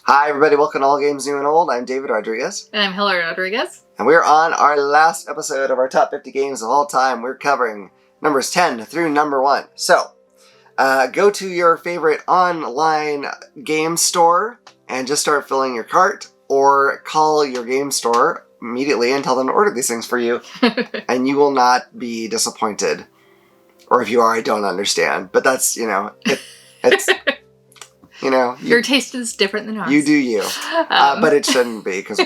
Hi everybody, welcome to All Games New and Old. I'm David Rodriguez. And I'm Hillary Rodriguez. And we're on our last episode of our top 50 games of all time. We're covering numbers 10 through number 1. So, go to your favorite online game store and just start filling your cart, or call your game store immediately and tell them to order these things for you, and you will not be disappointed. Or if you are, I don't understand. But that's, it's... Your taste is different than ours. You do you. But it shouldn't be, because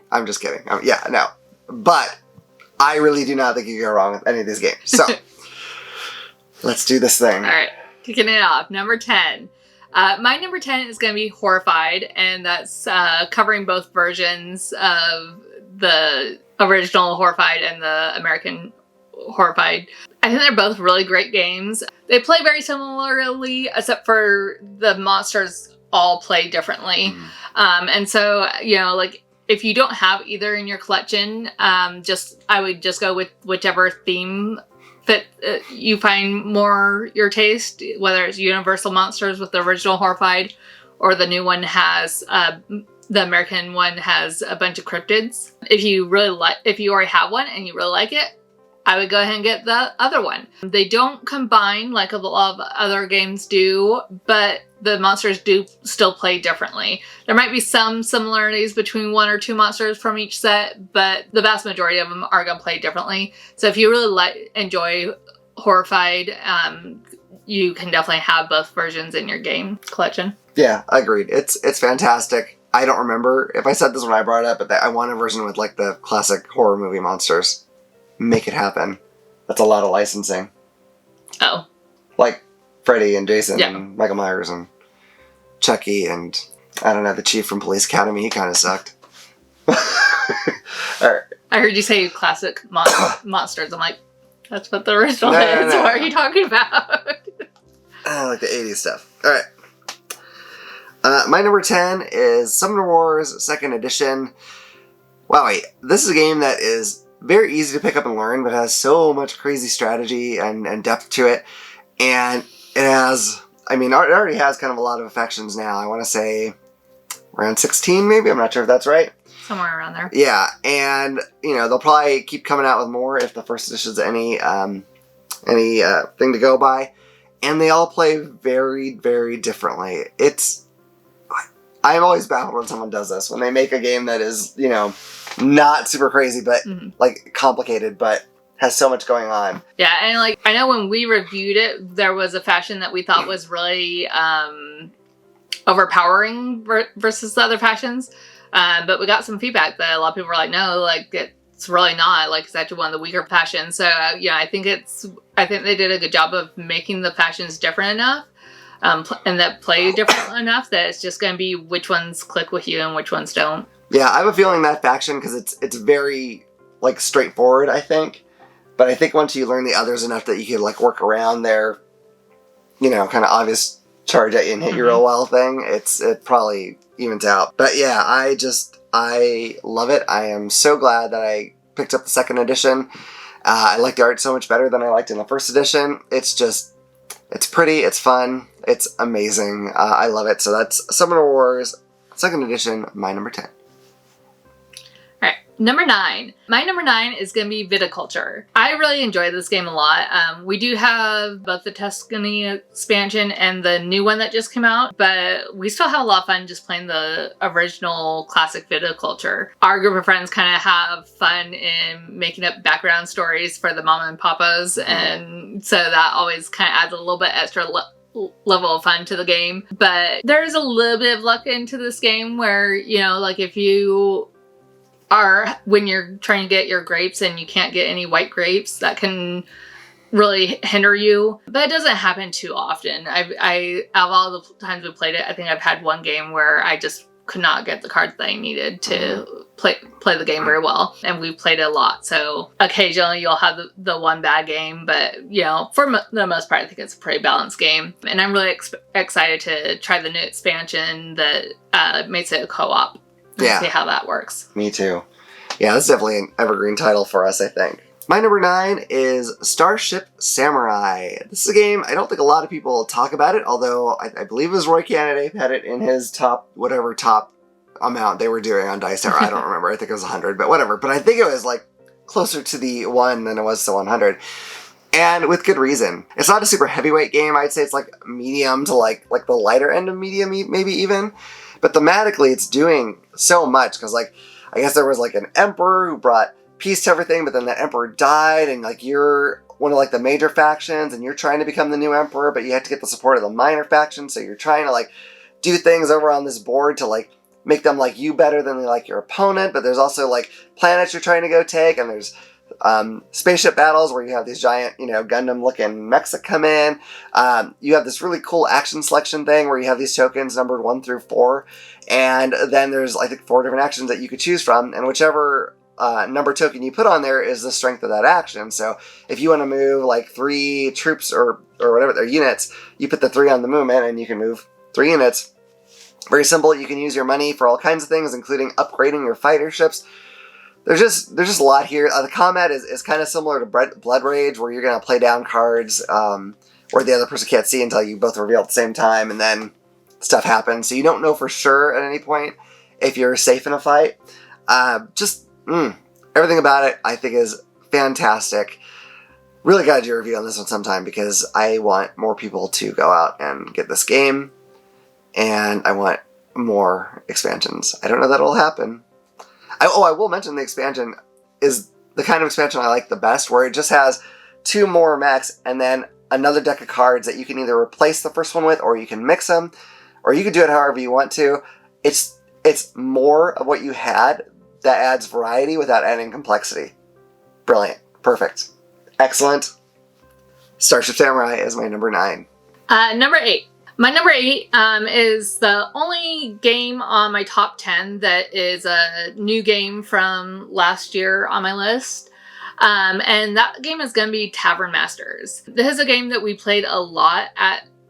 I'm just kidding. No. But I really do not think you can go wrong with any of these games. So, let's do this thing. All right, kicking it off. Number 10. My number 10 is going to be Horrified, and that's covering both versions of the original Horrified and the American Horrified. I think they're both really great games. They play very similarly, except for the monsters all play differently. And so, if you don't have either in your collection, I would just go with whichever theme that you find more your taste, whether it's Universal Monsters with the original Horrified, or the new one has, the American one has a bunch of cryptids. If you already have one and you really like it, I would go ahead and get the other one. They don't combine like a lot of other games do, but the monsters do still play differently. There might be some similarities between one or two monsters from each set, but the vast majority of them are going to play differently. So if you really enjoy Horrified, you can definitely have both versions in your game collection. Yeah, agreed. It's fantastic. I don't remember if I said this when I brought it up, but I want a version with like the classic horror movie monsters. Make it happen. That's a lot of licensing. Oh. Like Freddy and Jason and Michael Myers and Chucky and, I don't know, the chief from Police Academy. He kind of sucked. All right. I heard you say classic monsters. I'm like, that's what the original is. No. What are you talking about? I like the 80s stuff. All right. My number 10 is Summoner Wars 2nd Edition. Wow, wait. This is a game that is very easy to pick up and learn, but has so much crazy strategy and depth to it. And it has, it already has kind of a lot of factions now. I want to say around 16 maybe? I'm not sure if that's right. Somewhere around there. Yeah, and, they'll probably keep coming out with more if the first edition's any thing to go by. And they all play very, very differently. I'm always baffled when someone does this, when they make a game that is, not super crazy, but like complicated, but has so much going on. Yeah, and I know when we reviewed it, there was a faction that we thought was really overpowering versus the other factions. But we got some feedback that a lot of people were like, no, it's really not. It's actually one of the weaker factions. So I think they did a good job of making the factions different enough. And that play different enough that it's just going to be which ones click with you and which ones don't. Yeah, I have a feeling that faction, because it's very, straightforward, I think. But I think once you learn the others enough that you can, work around their, kind of obvious charge at you and hit you real well thing, it probably evens out. But yeah, I love it. I am so glad that I picked up the 2nd edition. I like the art so much better than I liked in the 1st edition. It's pretty, it's fun, it's amazing. I love it. So that's Summoner Wars 2nd edition, my number 10. Alright, number 9. My number 9 is going to be Viticulture. I really enjoy this game a lot. We do have both the Tuscany expansion and the new one that just came out, but we still have a lot of fun just playing the original classic Viticulture. Our group of friends kind of have fun in making up background stories for the mama and papas, and so that always kind of adds a little bit extra level of fun to the game. But there's a little bit of luck into this game where, if you when you're trying to get your grapes and you can't get any white grapes, that can really hinder you. But it doesn't happen too often. Out of all the times we played it, I think I've had one game where I just could not get the cards that I needed to play the game very well. And we played it a lot. So occasionally you'll have the one bad game, but for the most part, I think it's a pretty balanced game. And I'm really excited to try the new expansion that makes it a co-op. See how that works. Me too. Yeah, that's definitely an evergreen title for us, I think. My number 9 is Starship Samurai. This is a game I don't think a lot of people talk about it, although I believe it was Roy Canada had it in his top amount they were doing on Dice Tower. I don't remember. I think it was 100, but whatever. But I think it was like closer to the 1 than it was to 100. And with good reason. It's not a super heavyweight game. I'd say it's like medium to like the lighter end of medium, maybe even. But thematically, it's doing so much because like I guess there was like an emperor who brought peace to everything, but then that emperor died, and like you're one of like the major factions, and you're trying to become the new emperor, but you have to get the support of the minor faction. So you're trying to like do things over on this board to like make them like you better than they like your opponent. But there's also like planets you're trying to go take, and there's spaceship battles where you have these giant, Gundam-looking mechs that come in. You have this really cool action selection thing where you have these tokens numbered 1 through 4, and then there's I think 4 different actions that you could choose from, and whichever number token you put on there is the strength of that action. So if you want to move like 3 troops or whatever their units, you put the 3 on the movement, and you can move 3 units. Very simple. You can use your money for all kinds of things, including upgrading your fighter ships. There's just a lot here. The combat is kind of similar to Blood Rage, where you're going to play down cards where the other person can't see until you both reveal at the same time, and then stuff happens. So you don't know for sure at any point if you're safe in a fight. Everything about it I think is fantastic. Really gotta do a review on this one sometime because I want more people to go out and get this game, and I want more expansions. I don't know that will happen. I will mention the expansion is the kind of expansion I like the best, where it just has 2 more mechs and then another deck of cards that you can either replace the first one with, or you can mix them, or you can do it however you want to. It's more of what you had that adds variety without adding complexity. Brilliant. Perfect. Excellent. Starship Samurai is my number 9. Number 8. My number 8 is the only game on my top 10 that is a new game from last year on my list. And that game is going to be Tavern Masters. This is a game that we played a lot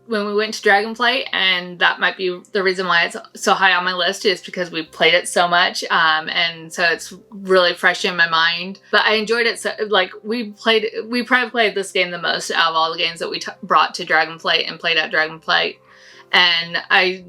when we went to Dragonflight, and that might be the reason why it's so high on my list, is because we played it so much, and so it's really fresh in my mind. But I enjoyed it so, like, we probably played this game the most out of all the games that we brought to Dragonflight and played at Dragonflight, and I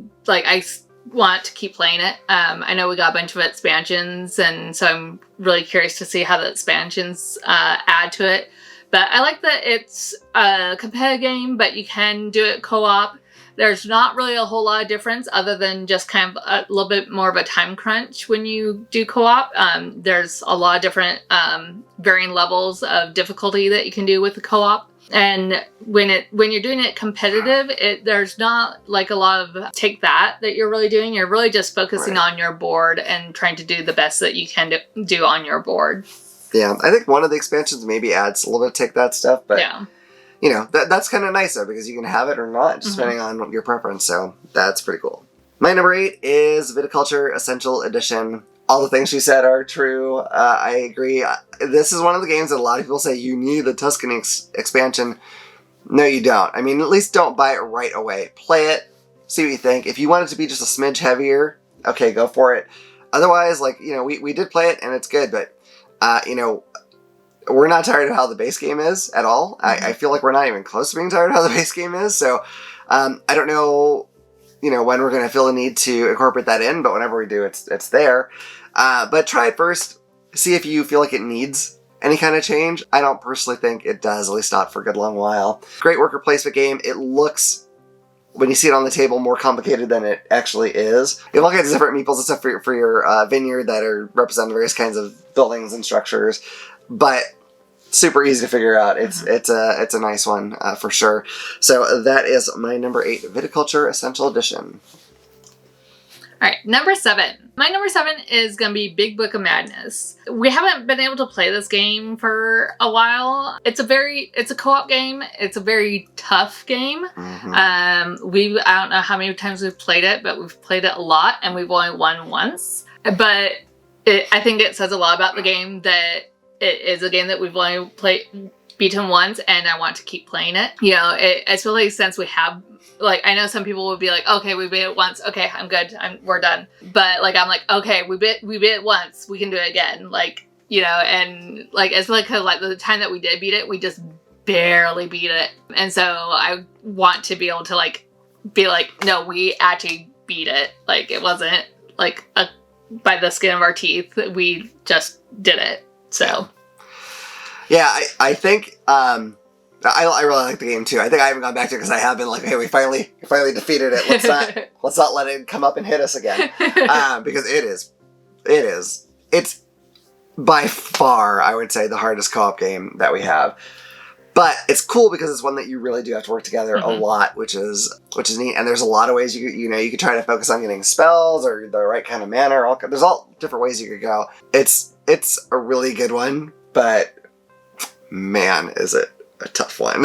want to keep playing it. I know we got a bunch of expansions, and so I'm really curious to see how the expansions add to it. But I like that it's a competitive game, but you can do it co-op. There's not really a whole lot of difference other than just kind of a little bit more of a time crunch when you do co-op. There's a lot of different varying levels of difficulty that you can do with the co-op. And when you're doing it competitive, there's not like a lot of take that you're really doing. You're really just focusing on your board and trying to do the best that you can do on your board. Yeah, I think one of the expansions maybe adds a little bit of take that stuff, but that's kind of nice though, because you can have it or not, just depending on your preference, so that's pretty cool. My number 8 is Viticulture Essential Edition. All the things she said are true. I agree. This is one of the games that a lot of people say you need the Tuscany expansion. No, you don't. I mean, at least don't buy it right away. Play it, see what you think. If you want it to be just a smidge heavier, okay, go for it. Otherwise, we did play it and it's good, but we're not tired of how the base game is at all. I feel like we're not even close to being tired of how the base game is. So I don't know, when we're going to feel the need to incorporate that in, but whenever we do, it's there. But try it first. See if you feel like it needs any kind of change. I don't personally think it does, at least not for a good long while. Great worker placement game. It looks, when you see it on the table, more complicated than it actually is. You have all kinds of different meeples and stuff for your vineyard that are representing various kinds of buildings and structures, but super easy to figure out. It's a nice one for sure. So that is my number 8 Viticulture Essential Edition. All right, number 7. My number 7 is going to be Big Book of Madness. We haven't been able to play this game for a while. It's a co-op game. It's a very tough game. Mm-hmm. I don't know how many times we've played it, but we've played it a lot, and we've only won once. But I think it says a lot about the game that it is a game that we've only beaten once, and I want to keep playing it. Especially since we have, I know some people would be like, okay, we beat it once. Okay, I'm good. We're done. But I'm like, okay, we beat it once. We can do it again. and like it's like the time that we did beat it, we just barely beat it, and so I want to be able to like be like, no, we actually beat it. Like it wasn't like by the skin of our teeth. We just did it. So yeah, I think I really like the game too. I think I haven't gone back to it because I have been like, hey, we finally defeated it. Let's not let it come up and hit us again, because it's by far, I would say, the hardest co-op game that we have. But it's cool because it's one that you really do have to work together a lot, which is neat. And there's a lot of ways you could try to focus on getting spells or the right kind of mana. There's all different ways you could go. It's a really good one, but man, is it a tough one.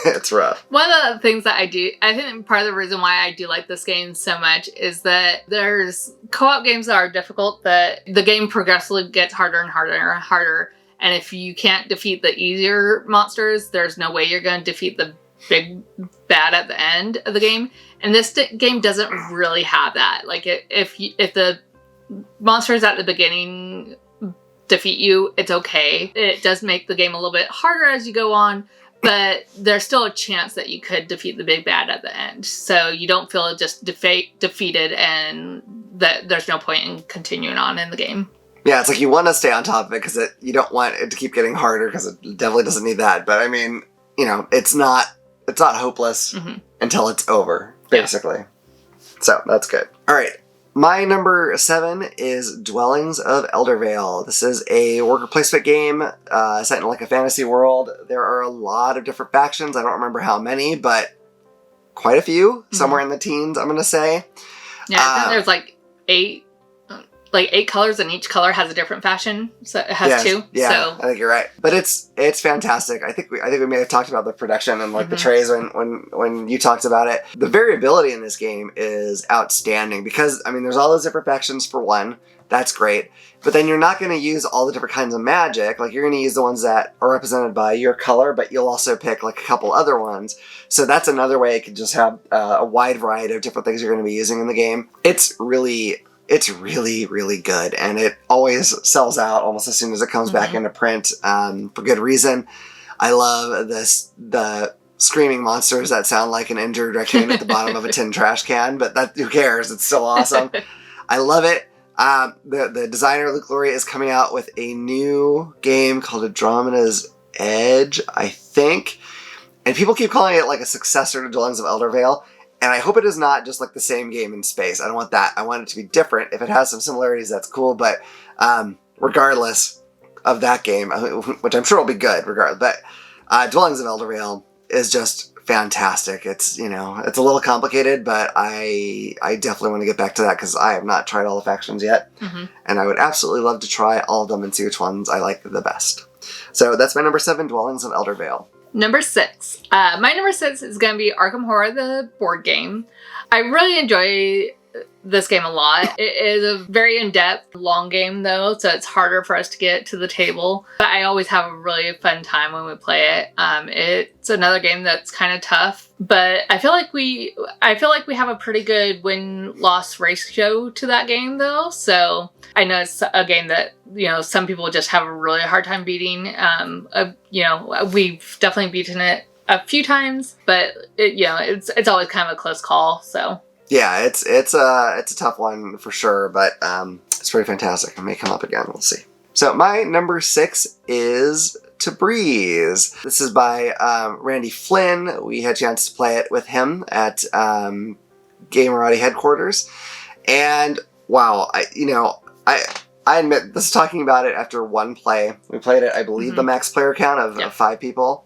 It's rough. One of the things that I think part of the reason why I do like this game so much is that there's co-op games that are difficult, that the game progressively gets harder and harder and harder. And if you can't defeat the easier monsters, there's no way you're going to defeat the big bad at the end of the game. And this game doesn't really have that. Like if the monsters at the beginning defeat you, it's okay. It does make the game a little bit harder as you go on, but there's still a chance that you could defeat the big bad at the end. So you don't feel just defeated and that there's no point in continuing on in the game. Yeah, it's like you want to stay on top of it because you don't want it to keep getting harder because it definitely doesn't need that. But I mean, it's not hopeless until it's over, basically. Yeah. So that's good. All right. My number 7 is Dwellings of Eldervale. This is a worker placement game set in like a fantasy world. There are a lot of different factions. I don't remember how many, but quite a few. Somewhere in the teens, I'm going to say. Yeah, I think there's like 8 colors, and each color has a different faction. So it has 2. Yeah, so. I think you're right. But it's fantastic. I think we may have talked about the production and like the trays when you talked about it. The variability in this game is outstanding because there's all those different factions for one. That's great. But then you're not going to use all the different kinds of magic. Like you're going to use the ones that are represented by your color, but you'll also pick like a couple other ones. So that's another way it could just have a wide variety of different things you're going to be using in the game. It's really, really good, and it always sells out almost as soon as it comes back into print, for good reason. I love the screaming monsters that sound like an injured raccoon at the bottom of a tin trash can, but who cares? It's still awesome. I love it. The designer, Luke Lurie, is coming out with a new game called Andromeda's Edge, I think, and people keep calling it like a successor to Dwellings of Eldervale. And I hope it is not just like the same game in space. I don't want that. I want it to be different. If it has some similarities, that's cool. But regardless of that game, which I'm sure will be good regardless, but Dwellings of Eldervale is just fantastic. It's, it's a little complicated, but I definitely want to get back to that because I have not tried all the factions yet. And I would absolutely love to try all of them and see which ones I like the best. So that's my number 7, Dwellings of Eldervale. Number 6. My number 6 is going to be Arkham Horror, the board game. I really enjoy this game a lot. It is a very in-depth, long game though, so it's harder for us to get to the table. But I always have a really fun time when we play it. It's another game that's kind of tough, but I feel like we have a pretty good win-loss ratio to that game though. So I know it's a game that some people just have a really hard time beating. We've definitely beaten it a few times, but it's always kind of a close call. So. Yeah, it's a tough one for sure, but it's pretty fantastic. It may come up again. We'll see. So my number 6 is To Breeze. This is by Randy Flynn. We had a chance to play it with him at Gamerati headquarters, and wow, I admit this is talking about it after one play. We played it, I believe, the max player count of 5 people.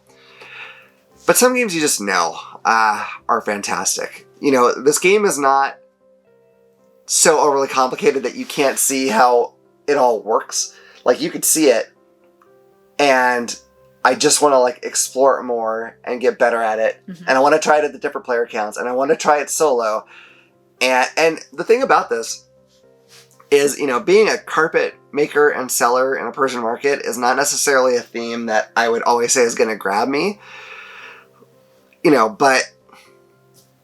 But some games you just know are fantastic. This game is not so overly complicated that you can't see how it all works. Like, you could see it, and I just want to, explore it more and get better at it. And I want to try it at the different player counts, and I want to try it solo. And the thing about this is, being a carpet maker and seller in a Persian market is not necessarily a theme that I would always say is going to grab me. But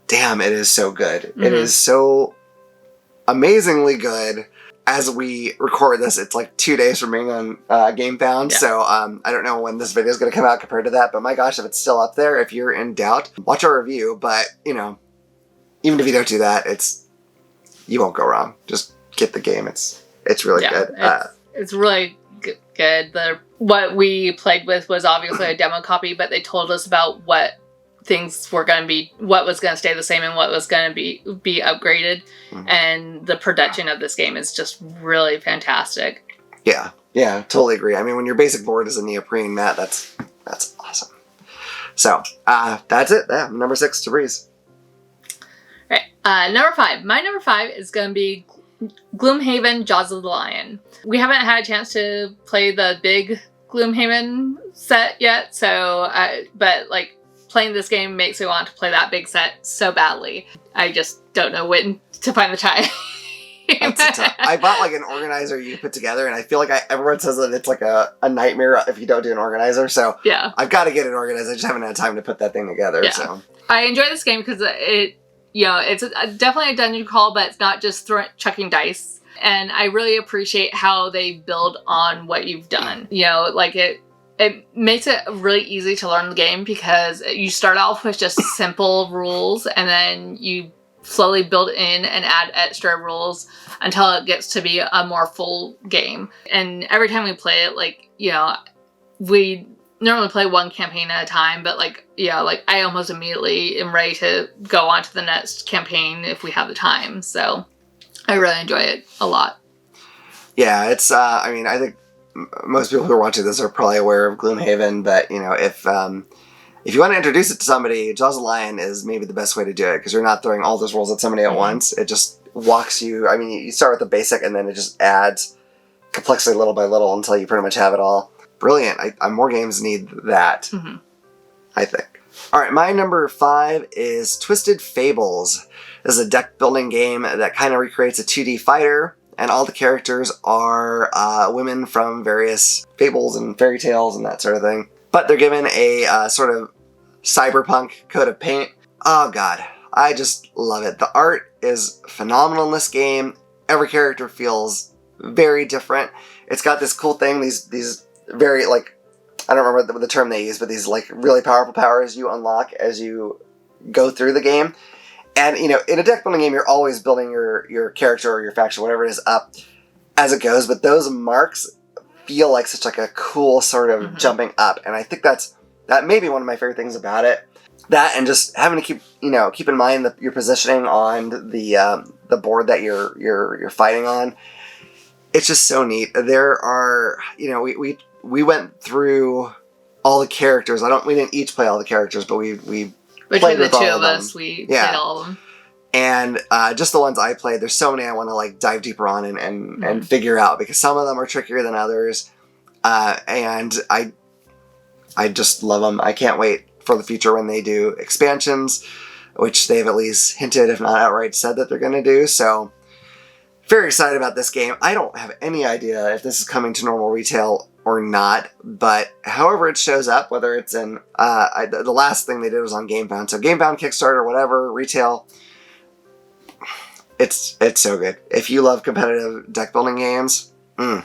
damn, it is so good. It is so amazingly good. as we record this, it's like 2 days from being on GameFound. Yeah. So I don't know when this video is going to come out compared to that. But my gosh, if it's still up there, if you're in doubt, watch our review. But, you know, even if you don't do that, you won't go wrong. Just get the game. It's really good. It's really good. What we played with was obviously a demo copy, but they told us about what things were going to be, what was going to stay the same and what was going to be upgraded. Mm-hmm. And the production of this game is just really fantastic. Yeah, totally agree. I mean, when your basic board is a neoprene mat, that's awesome. So that's it. Yeah, number 6 to Breeze. Right. Number 5. My number 5 is going to be Gloomhaven Jaws of the Lion. We haven't had a chance to play the big Gloomhaven set yet, but like playing this game makes me want to play that big set so badly. I just don't know when to find the time. I bought like an organizer you put together, and I feel like everyone says that it's like a nightmare if you don't do an organizer. So yeah, I've got to get an organizer. I just haven't had time to put that thing together. Yeah. So I enjoy this game because it's definitely a dungeon crawl, but it's not just chucking dice. And I really appreciate how they build on what you've done. You know, like it makes it really easy to learn the game because you start off with just simple rules, and then you slowly build in and add extra rules until it gets to be a more full game. And every time we play it, like, you know, we normally play one campaign at a time, but like I almost immediately am ready to go on to the next campaign if we have the time. So I really enjoy it a lot. Yeah, it's I mean, I think most people who are watching this are probably aware of Gloomhaven, but you know, if you want to introduce it to somebody, Jaws of the Lion is maybe the best way to do it, because you're not throwing all those rolls at somebody at once. It just walks you. I mean, you start with the basic, and then it just adds complexity little by little until you pretty much have it all. Brilliant. More games need that, I think. All right, my number 5 is Twisted Fables. This is a deck building game that kind of recreates a 2D fighter, and all the characters are women from various fables and fairy tales and that sort of thing. But they're given a sort of cyberpunk coat of paint. Oh god, I just love it. The art is phenomenal in this game. Every character feels very different. It's got this cool thing, these very, like, I don't remember the term they use, but these like really powerful powers you unlock as you go through the game. And, you know, in a deck building game, you're always building your character or your faction, whatever it is, up as it goes. But those marks feel like such like a cool sort of jumping up. And I think that may be one of my favorite things about it. That, and just having to keep in mind your positioning on the board that you're fighting on. It's just so neat. There are, you know, we went through all the characters. We didn't each play all the characters, but we between the two of us, we played all of them. And just the ones I played, there's so many I want to like dive deeper on and figure out, because some of them are trickier than others. And I just love them. I can't wait for the future when they do expansions, which they've at least hinted, if not outright said, that they're going to do. So very excited about this game. I don't have any idea if this is coming to normal retail or not, but however it shows up, whether it's in the last thing they did was on GameFound, so GameFound, Kickstarter, whatever, retail, it's so good. If you love competitive deck building games, I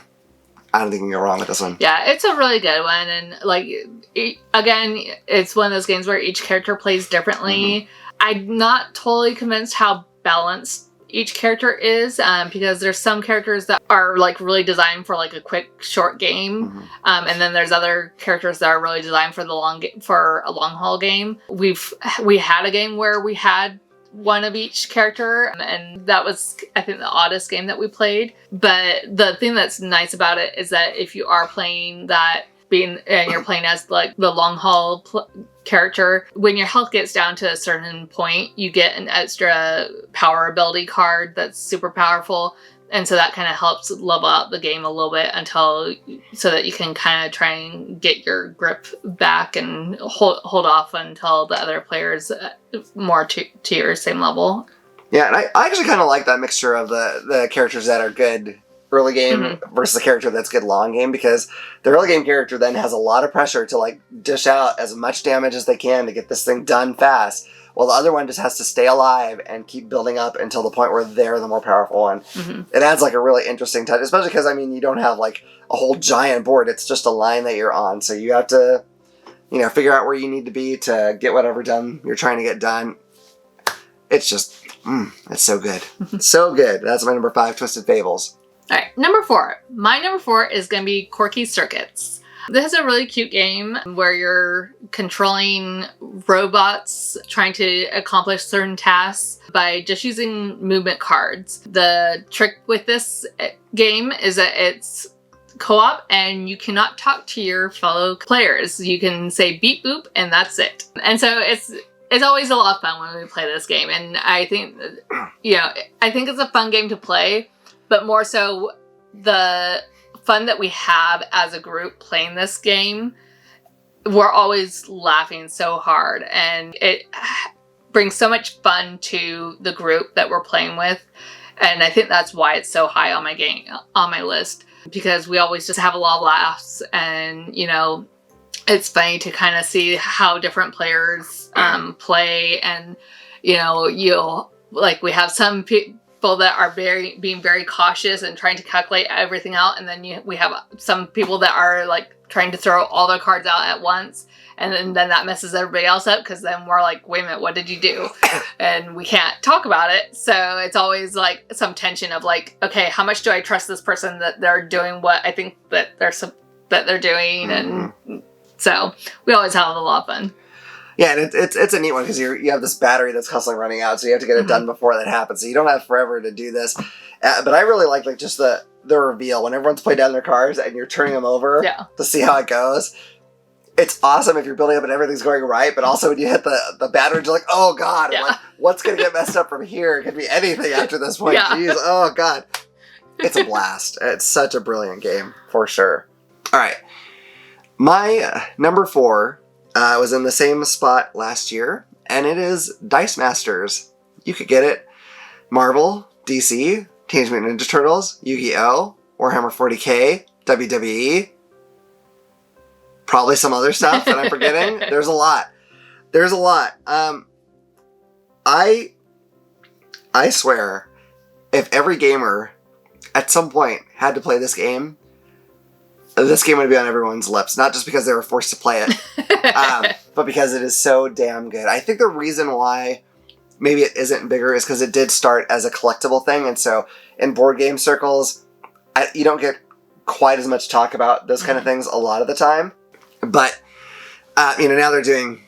don't think you can go wrong with this one. Yeah, it's a really good one, and like again, it's one of those games where each character plays differently. I'm not totally convinced how balanced each character is, because there's some characters that are like really designed for like a quick short game, and then there's other characters that are really designed for a long haul game. We had a game where we had one of each character, and that was, I think, the oddest game that we played. But the thing that's nice about it is that if you are playing that, and you're playing as like the long haul character, when your health gets down to a certain point, you get an extra power ability card that's super powerful, and so that kind of helps level out the game a little bit so that you can kind of try and get your grip back and hold off until the other players more to your same level. Yeah, and I actually kind of like that mixture of the characters that are good early game versus a character that's good long game, because the early game character then has a lot of pressure to like dish out as much damage as they can to get this thing done fast, while the other one just has to stay alive and keep building up until the point where they're the more powerful one. It adds like a really interesting touch, especially because, I mean, you don't have like a whole giant board. It's just a line that you're on. So you have to, you know, figure out where you need to be to get whatever done you're trying to get done. It's just, it's so good. So good. That's my number 5, Twisted Fables. All right, number 4. My number 4 is going to be Quirky Circuits. This is a really cute game where you're controlling robots trying to accomplish certain tasks by just using movement cards. The trick with this game is that it's co-op and you cannot talk to your fellow players. You can say beep boop and that's it. And so it's always a lot of fun when we play this game. And I think, you know, I think it's a fun game to play, but more so the fun that we have as a group playing this game, we're always laughing so hard, and it brings so much fun to the group that we're playing with. And I think that's why it's so high on my list, because we always just have a lot of laughs, and you know, it's funny to kind of see how different players play, and you know, we have some people that are being very cautious and trying to calculate everything out, and then we have some people that are like trying to throw all their cards out at once, and then that messes everybody else up, because then we're like, wait a minute, what did you do? And we can't talk about it. So it's always like some tension of like, okay, how much do I trust this person that they're doing what I think that they're doing? And so we always have a lot of fun. Yeah, and it's a neat one, because you have this battery that's constantly running out, so you have to get it done before that happens. So you don't have forever to do this. But I really like just the reveal when everyone's played down their cards and you're turning them over to see how it goes. It's awesome if you're building up and everything's going right, but also when you hit the battery, you're like, oh god, like, what's going to get messed up from here? It could be anything after this point. Jeez, oh god. It's a blast. It's such a brilliant game, for sure. All right. My number 4 was in the same spot last year, and it is Dice Masters. You could get it. Marvel, DC, Teenage Mutant Ninja Turtles, Yu-Gi-Oh!, Warhammer 40k, WWE, probably some other stuff that I'm forgetting. There's a lot. I swear, if every gamer at some point had to play this game would be on everyone's lips. Not just because they were forced to play it, but because it is so damn good. I think the reason why maybe it isn't bigger is because it did start as a collectible thing. And so in board game circles, you don't get quite as much talk about those kind of things a lot of the time. But, you know, now they're doing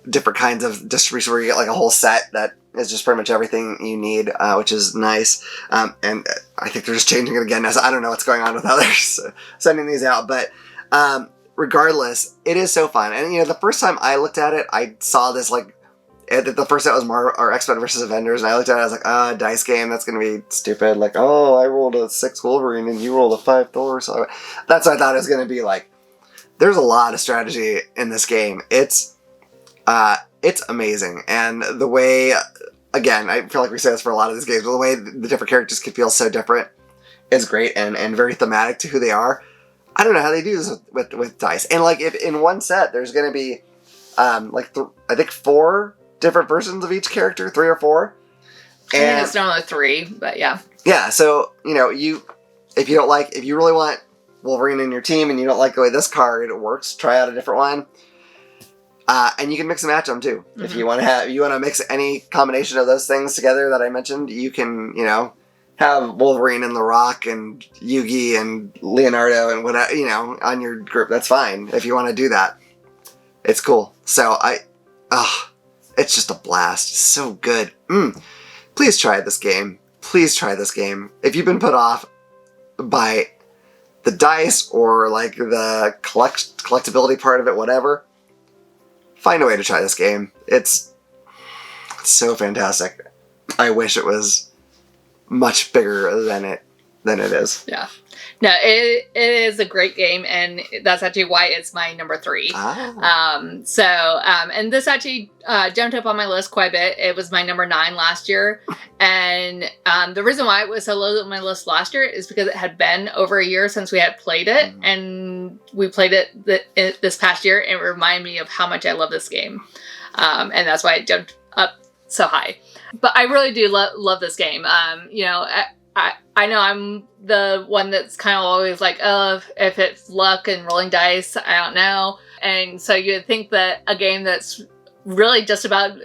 different kinds of distribution where you get like a whole set that is just pretty much everything you need, which is nice. And I think they're just changing it again. I don't know what's going on with others sending these out, but regardless, it is so fun. And you know, the first time I looked at it, I saw this like the first set was X-Men versus Avengers, and I looked at it, I was like, dice game, that's gonna be stupid. Like, oh, I rolled a 6 Wolverine and you rolled a 5 Thor, so that's what I thought it was gonna be like. There's a lot of strategy in this game. It's amazing, and the way, again, I feel like we say this for a lot of these games, but the way the different characters can feel so different is great, and very thematic to who they are. I don't know how they do this with dice. And like, if in one set there's going to be I think 4 different versions of each character, 3 or 4. And I think it's normally 3, but yeah. Yeah, so you know, if you really want Wolverine in your team and you don't like the way this card works, try out a different one. And you can mix and match them too. If you want to mix any combination of those things together that I mentioned, you can, you know, have Wolverine and The Rock and Yugi and Leonardo and whatever, you know, on your group. That's fine if you want to do that. It's cool. So it's just a blast. It's so good. Please try this game. Please try this game. If you've been put off by the dice or like the collectability part of it, whatever, find a way to try this game. It's so fantastic. I wish it was much bigger than it Yeah. than it is. Yeah. No, it is a great game, and that's actually why it's my number 3. Ah. And this actually jumped up on my list quite a bit. It was my number 9 last year, and the reason why it was so low on my list last year is because it had been over a year since we had played it, and we played it this past year, and it reminded me of how much I love this game, and that's why it jumped up so high. But I really do love this game. I know I'm the one that's kind of always like, oh, if it's luck and rolling dice, I don't know. And so you'd think that a game that's really just about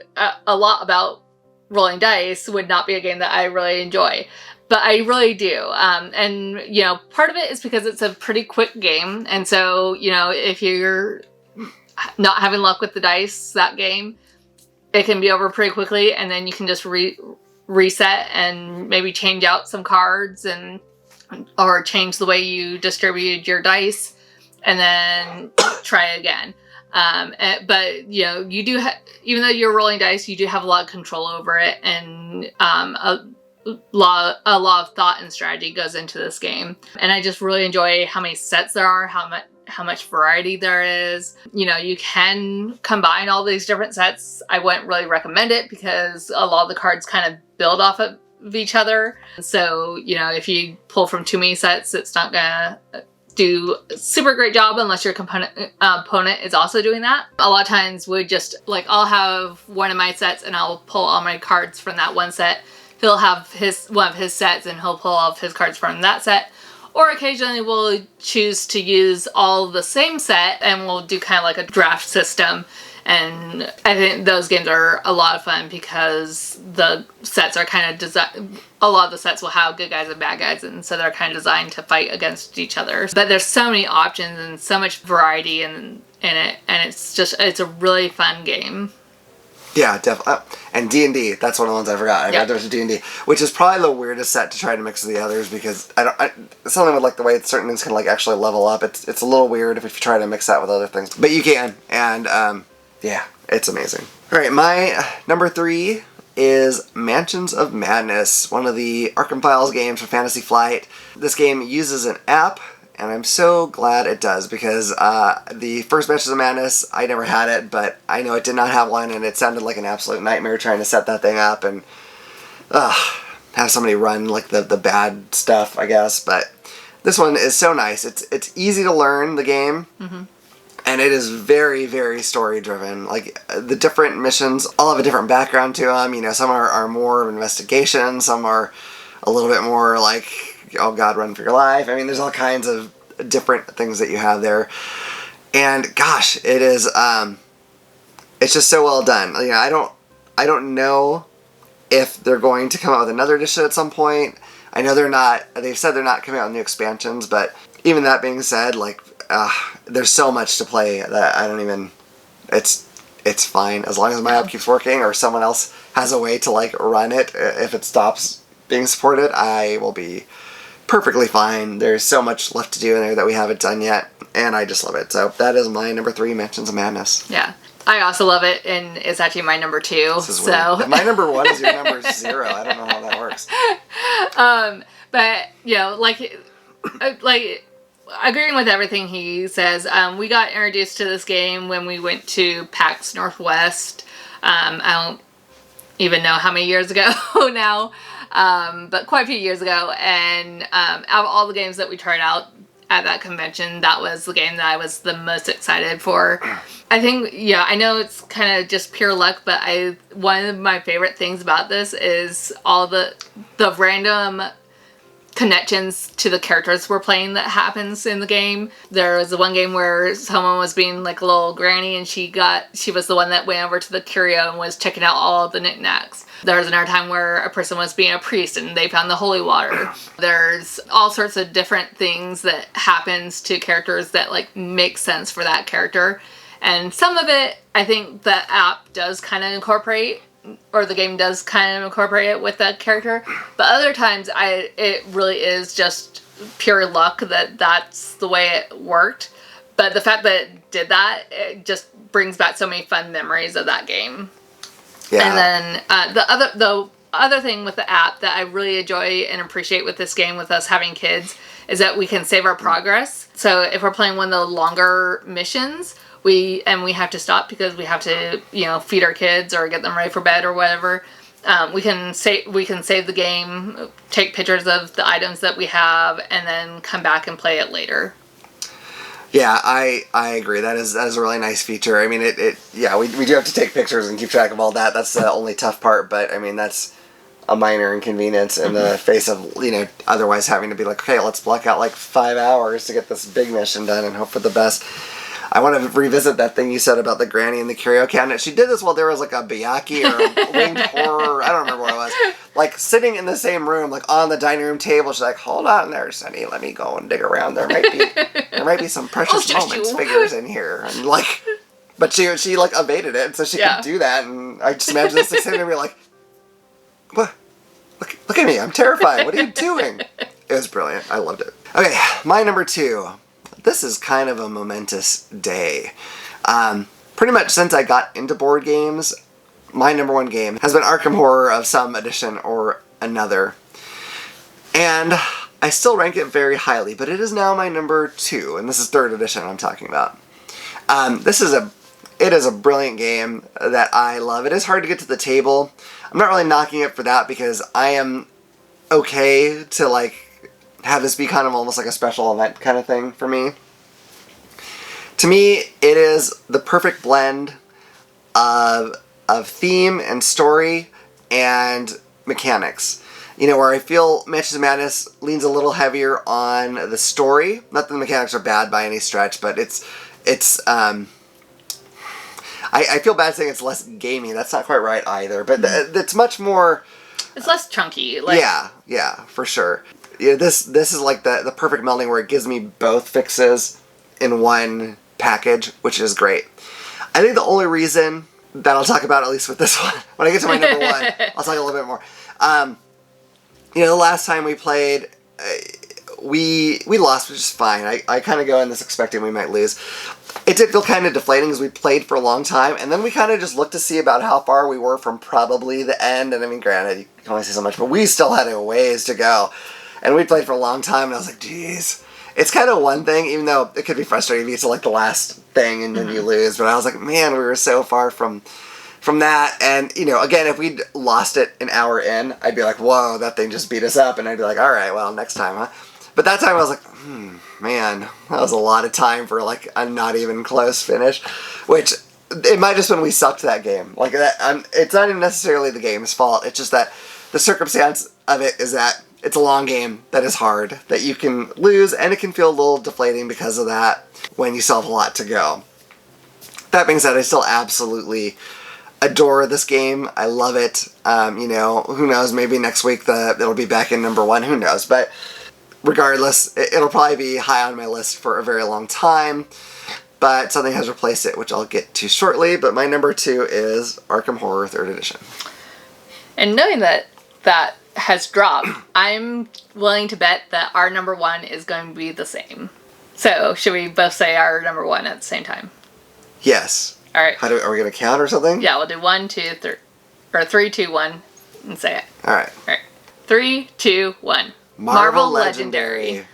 a lot about rolling dice would not be a game that I really enjoy. But I really do. And part of it is because it's a pretty quick game. And so, if you're not having luck with the dice that game, it can be over pretty quickly. And then you can just reset and maybe change out some cards or change the way you distributed your dice and then try again. But you do even though you're rolling dice, you do have a lot of control over it, and a lot of thought and strategy goes into this game. And I just really enjoy how many sets there are, how much variety there is. You can combine all these different sets. I wouldn't really recommend it because a lot of the cards kind of build off of each other. So, if you pull from too many sets, it's not gonna do a super great job unless your opponent is also doing that. A lot of times I'll have one of my sets and I'll pull all my cards from that one set. He'll have one of his sets and he'll pull all of his cards from that set. Or occasionally we'll choose to use all the same set and we'll do kind of like a draft system. And I think those games are a lot of fun because the sets are kind of designed. A lot of the sets will have good guys and bad guys, and so they're kind of designed to fight against each other. But there's so many options and so much variety in it, and it's a really fun game. Yeah, definitely. And D&D, that's one of the ones I forgot. I forgot there's a D&D, which is probably the weirdest set to try to mix with the others because something with like the way certain things can like actually level up. It's a little weird if you try to mix that with other things, but you can. And yeah, it's amazing. All right, my number 3 is Mansions of Madness, one of the Arkham Files games for Fantasy Flight. This game uses an app, and I'm so glad it does because the first Mansions of Madness, I never had it, but I know it did not have one, and it sounded like an absolute nightmare trying to set that thing up and have somebody run like the bad stuff, I guess. But this one is so nice. It's easy to learn the game. Mm-hmm. And it is very, very story-driven. Like, the different missions all have a different background to them. Some are more of investigation. Some are a little bit more like, oh God, run for your life. I mean, there's all kinds of different things that you have there. And gosh, it is, it's just so well done. I don't know if they're going to come out with another edition at some point. I know they've said they're not coming out with new expansions, but even that being said, like, there's so much to play that I don't even, it's fine. As long as my app keeps working or someone else has a way to like run it, if it stops being supported, I will be perfectly fine. There's so much left to do in there that we haven't done yet, and I just love it. So that is my number 3, Mansions of Madness. Yeah. I also love it, and it's actually my number 2. This is weird. If my number 1 is your number 0. I don't know how that works. But like agreeing with everything he says, we got introduced to this game when we went to PAX Northwest. I don't even know how many years ago now, but quite a few years ago. And out of all the games that we tried out at that convention, that was the game that I was the most excited for. I think, I know it's kind of just pure luck, but one of my favorite things about this is all the random connections to the characters we're playing that happens in the game. There was the one game where someone was being like a little granny and she was the one that went over to the curio and was checking out all of the knickknacks. There was another time where a person was being a priest and they found the holy water. There's all sorts of different things that happens to characters that like make sense for that character. And some of it, I think the app does kind of incorporate, or the game does kind of incorporate it with that character. But other times, it really is just pure luck that that's the way it worked. But the fact that it did that, it just brings back so many fun memories of that game. Yeah. And then the other thing with the app that I really enjoy and appreciate with this game, with us having kids, is that we can save our progress. So if we're playing one of the longer missions, we have to stop because we have to, feed our kids or get them ready for bed or whatever. We can save the game, take pictures of the items that we have, and then come back and play it later. Yeah, I agree. That is a really nice feature. I mean, we do have to take pictures and keep track of all that. That's the only tough part, but I mean, that's a minor inconvenience in the face of, otherwise having to be like, okay, let's block out like 5 hours to get this big mission done and hope for the best. I want to revisit that thing you said about the granny in the curio cabinet. She did this while there was like a Byakuya or a winged horror. I don't remember what it was. Like sitting in the same room, like on the dining room table. She's like, "Hold on there, Sonny. Let me go and dig around. There might be some precious moments figures in here." And like, but she like evaded it, so she could do that. And I just imagine this sitting there and be like, "What? Look at me. I'm terrified. What are you doing?" It was brilliant. I loved it. Okay, my number 2. This is kind of a momentous day. Pretty much since I got into board games, my number 1 game has been Arkham Horror of some edition or another. And I still rank it very highly, but it is now my number 2, and this is 3rd edition I'm talking about. It is a brilliant game that I love. It is hard to get to the table. I'm not really knocking it for that because I am okay to like have this be kind of almost like a special event kind of thing for me. To me, it is the perfect blend of theme and story and mechanics. Where I feel Mansions of Madness leans a little heavier on the story. Not that the mechanics are bad by any stretch, but I feel bad saying it's less gamey. That's not quite right either. But it's much more... It's less chunky. Yeah, for sure. This is like the perfect melding where it gives me both fixes in one package, which is great. I think the only reason that I'll talk about, at least with this one, when I get to my number 1, I'll talk a little bit more. The last time we played, we lost, which is fine. I kind of go in this expecting we might lose. It did feel kind of deflating because we played for a long time, and then we kind of just looked to see about how far we were from probably the end, and I mean, granted, you can only say so much, but we still had a ways to go. And we played for a long time, and I was like, geez. It's kind of one thing, even though it could be frustrating if you get to like the last thing and then you lose. But I was like, man, we were so far from that. And, again, if we'd lost it an hour in, I'd be like, whoa, that thing just beat us up. And I'd be like, all right, well, next time, huh? But that time I was like, man, that was a lot of time for like a not even close finish. Which, it might just been we sucked that game. Like, it's not even necessarily the game's fault. It's just that the circumstance of it is that it's a long game that is hard, that you can lose, and it can feel a little deflating because of that when you still have a lot to go. That being said, I still absolutely adore this game. I love it. Who knows, maybe next week it'll be back in number 1, who knows. But regardless, it'll probably be high on my list for a very long time. But something has replaced it, which I'll get to shortly. But my number 2 is Arkham Horror 3rd Edition. And knowing that has dropped, I'm willing to bet that our number 1 is going to be the same. So, should we both say our number 1 at the same time? Yes. All right. Are we going to count or something? Yeah, we'll do 1, 2, 3, or 3, 2, 1, and say it. All right. 3, 2, 1. Marvel Legendary.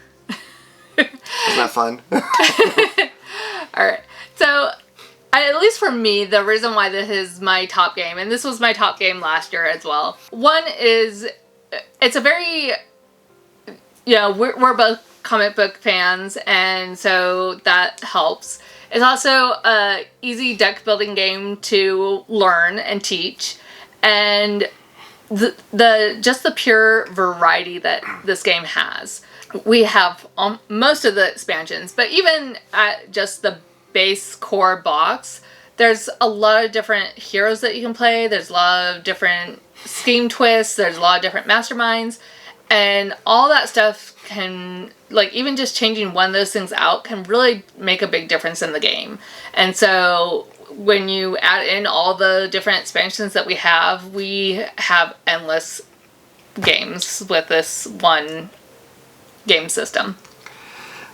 Isn't that fun? All right. So, at least for me, the reason why this is my top game, and this was my top game last year as well. One is, it's a very, we're both comic book fans, and so that helps. It's also a easy deck building game to learn and teach, and just the pure variety that this game has. We have most of the expansions, but even at just the base core box, there's a lot of different heroes that you can play. There's a lot of different scheme twists. There's a lot of different masterminds, and all that stuff can, like, even just changing one of those things out can really make a big difference in the game. And so when you add in all the different expansions that we have endless games with this one game system.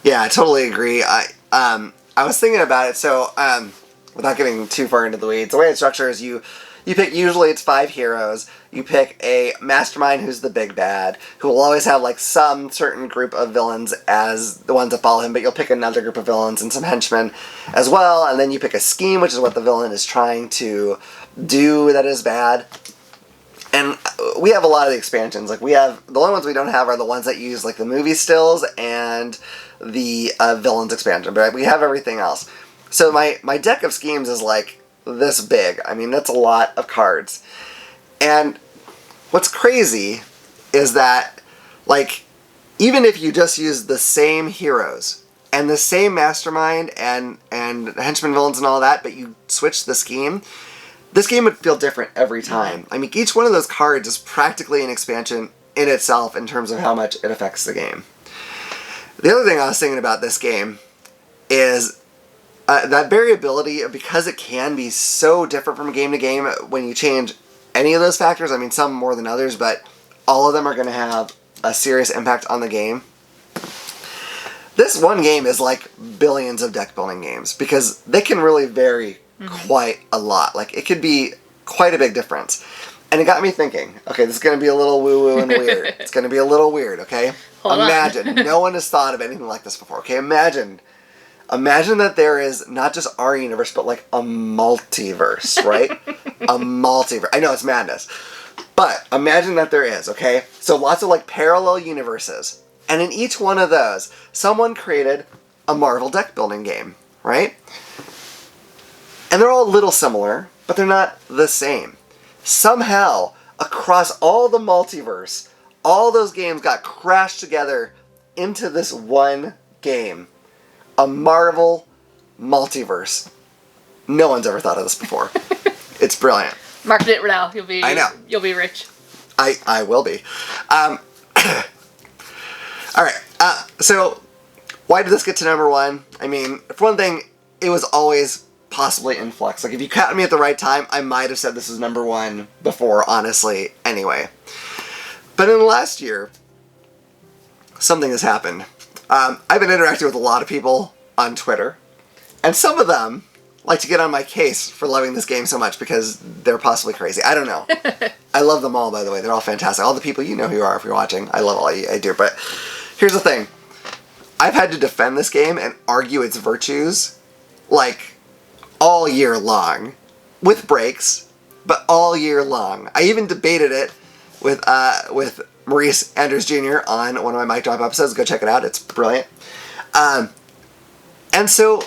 Yeah, I totally agree. I was thinking about it, so without getting too far into the weeds, the way it's structured is you You pick, usually it's 5 heroes. You pick a mastermind who's the big bad, who will always have like some certain group of villains as the ones that follow him, but you'll pick another group of villains and some henchmen as well, and then you pick a scheme, which is what the villain is trying to do that is bad. And we have a lot of the expansions. Like, we have, the only ones we don't have are the ones that use like the movie stills and the villains expansion, but we have everything else. So my deck of schemes is like this big. I mean, that's a lot of cards. And what's crazy is that, like, even if you just use the same heroes and the same mastermind and henchman villains and all that, but you switch the scheme, this game would feel different every time. I mean, each one of those cards is practically an expansion in itself in terms of how much it affects the game. The other thing I was thinking about this game is that variability, because it can be so different from game to game when you change any of those factors. I mean, some more than others, but all of them are going to have a serious impact on the game. This one game is like billions of deck building games because they can really vary quite a lot. Like, it could be quite a big difference. And it got me thinking, okay, this is going to be a little woo-woo and weird. It's going to be a little weird, okay? Imagine, no one has thought of anything like this before, okay? Imagine that there is not just our universe, but like a multiverse, right? A multiverse. I know, it's madness. But imagine that there is, okay? So lots of like parallel universes. And in each one of those, someone created a Marvel deck building game, right? And they're all a little similar, but they're not the same. Somehow, across all the multiverse, all those games got crashed together into this one game. A Marvel multiverse. No one's ever thought of this before. It's brilliant. Market it now. I know. You'll be rich. I will be. All right. So, why did this get to number 1? I mean, for one thing, it was always possibly in flux. Like, if you caught me at the right time, I might have said this was number 1 before, honestly, anyway. But in the last year, something has happened. I've been interacting with a lot of people on Twitter, and some of them like to get on my case for loving this game so much because they're possibly crazy. I don't know. I love them all, by the way. They're all fantastic. All the people you know who you are if you're watching. I love all I do. But here's the thing. I've had to defend this game and argue its virtues like all year long, with breaks, but all year long. I even debated it with Maurice Andrews Jr. on one of my Mic Drop episodes. Go check it out. It's brilliant. And so,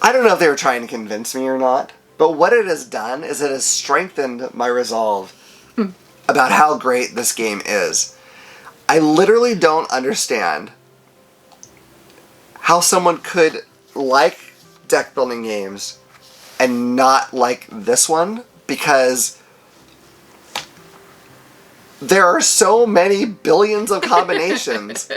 I don't know if they were trying to convince me or not, but what it has done is it has strengthened my resolve about how great this game is. I literally don't understand how someone could like deck building games and not like this one, because there are so many billions of combinations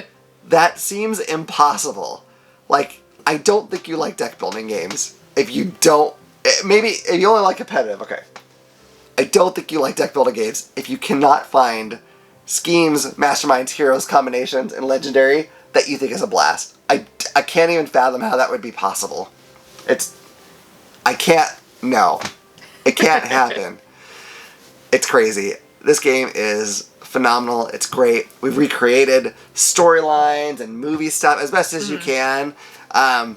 that seems impossible. Like, I don't think you like deck building games. If you don't, maybe if you only like competitive, okay. I don't think you like deck building games if you cannot find schemes, masterminds, heroes, combinations, and legendary that you think is a blast. I can't even fathom how that would be possible. I can't, no. It can't happen. It's crazy. This game is phenomenal. It's great. We've recreated storylines and movie stuff as best as you can. And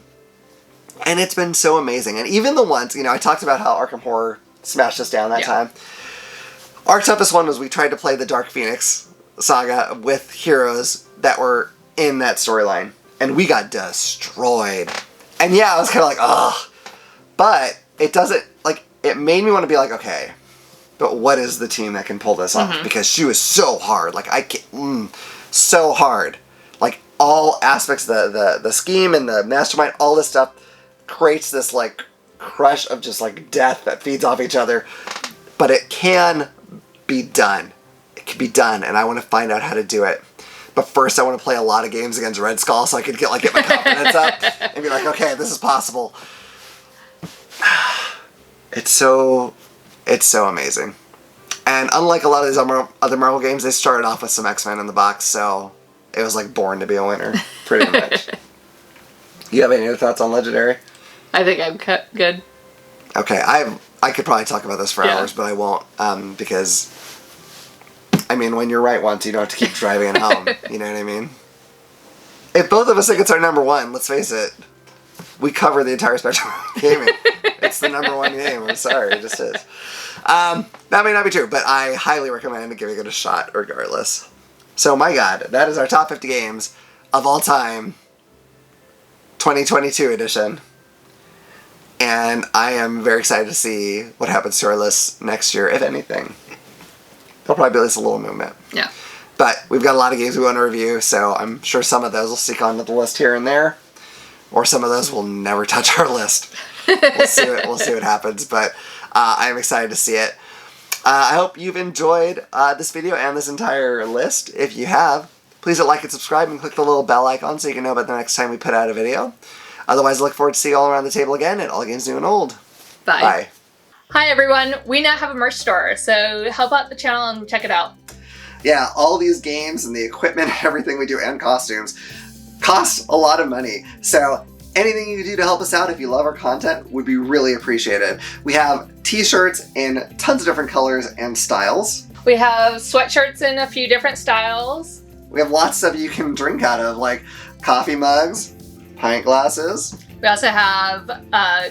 it's been so amazing. And even the ones, I talked about how Arkham Horror smashed us down that time. Our toughest one was we tried to play the Dark Phoenix saga with heroes that were in that storyline. And we got destroyed. And yeah, I was kind of like, ugh. But it doesn't, like, it made me want to be like, okay, but what is the team that can pull this off? Because she was so hard. Like, I can't, so hard. Like, all aspects, the scheme and the mastermind, all this stuff creates this, like, crush of just, like, death that feeds off each other. But it can be done. It can be done, and I want to find out how to do it. But first, I want to play a lot of games against Red Skull so I could get my confidence up and be like, okay, this is possible. It's so amazing. And unlike a lot of these other Marvel games, they started off with some X-Men in the box, so it was like born to be a winner, pretty much. You have any other thoughts on Legendary? I think I'm good. Okay, I I could probably talk about this for hours, but I won't, because, I mean, when you're right once, you don't have to keep driving it home. You know what I mean? If both of us think it's our number one, let's face it, we cover the entire spectrum of gaming. It's the number one game. I'm sorry, it just is. That may not be true, but I highly recommend giving it a shot regardless. So, my God, that is our top 50 games of all time, 2022 edition. And I am very excited to see what happens to our list next year, if anything. There'll probably be at least a little movement. Yeah. But we've got a lot of games we want to review, so I'm sure some of those will stick onto the list here and there. Or some of those will never touch our list. We'll see what happens, but I'm excited to see it. I hope you've enjoyed this video and this entire list. If you have, please hit like and subscribe and click the little bell icon so you can know about the next time we put out a video. Otherwise, I look forward to seeing you all around the table again at All Games New and Old. Bye. Bye. Hi everyone, we now have a merch store, so help out the channel and check it out. Yeah, all these games and the equipment and everything we do and costumes cost a lot of money. So anything you can do to help us out if you love our content would be really appreciated. We have t-shirts in tons of different colors and styles. We have sweatshirts in a few different styles. We have lots of stuff you can drink out of, like coffee mugs, pint glasses. We also have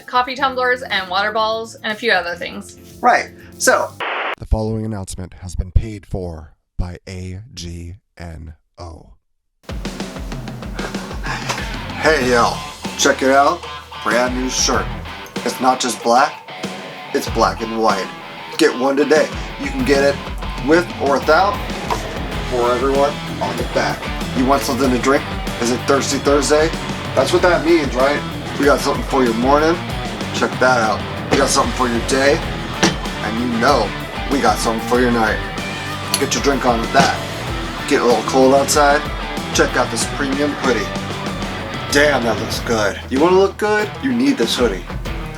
coffee tumblers and water balls and a few other things. Right. So, the following announcement has been paid for by AGNO. hey yo, check it out. Brand new shirt. It's not just black, it's black and white. Get one today. You can get it with or without, for everyone on the back. You want something to drink? Is it Thirsty Thursday? That's what that means, right? We got something for your morning. Check that out. We got something for your day. And you know, we got something for your night. Get your drink on with that. Get a little cold outside? Check out this premium hoodie. Damn, that looks good. You want to look good? You need this hoodie.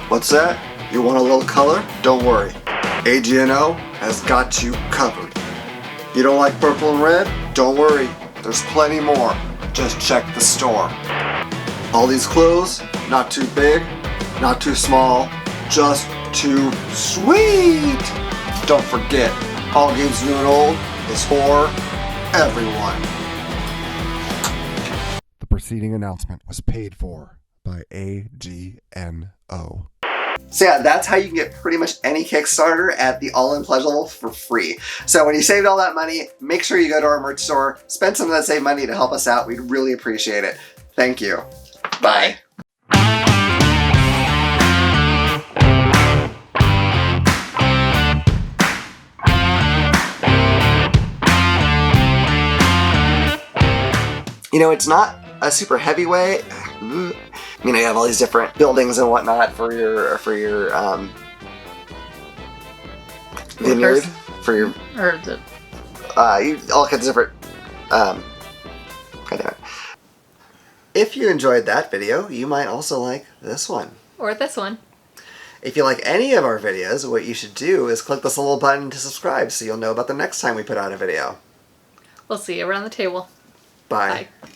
What's that? You want a little color? Don't worry. AGNO has got you covered. You don't like purple and red? Don't worry. There's plenty more. Just check the store. All these clothes, not too big, not too small, just too sweet. Don't forget, All Games New and Old is for everyone. The preceding announcement was paid for by AGNO. So yeah, that's how you can get pretty much any Kickstarter at the all-in pledge level for free. So when you saved all that money, make sure you go to our merch store, spend some of that saved money to help us out. We'd really appreciate it. Thank you. Bye. You know, it's not a super heavy way. You know, you have all these different buildings and whatnot for your vineyard, for your Or the all kinds of different God damn it. If you enjoyed that video, you might also like this one. or this one. If you like any of our videos, what you should do is click this little button to subscribe so you'll know about the next time we put out a video. We'll see you around the table. Bye. Bye.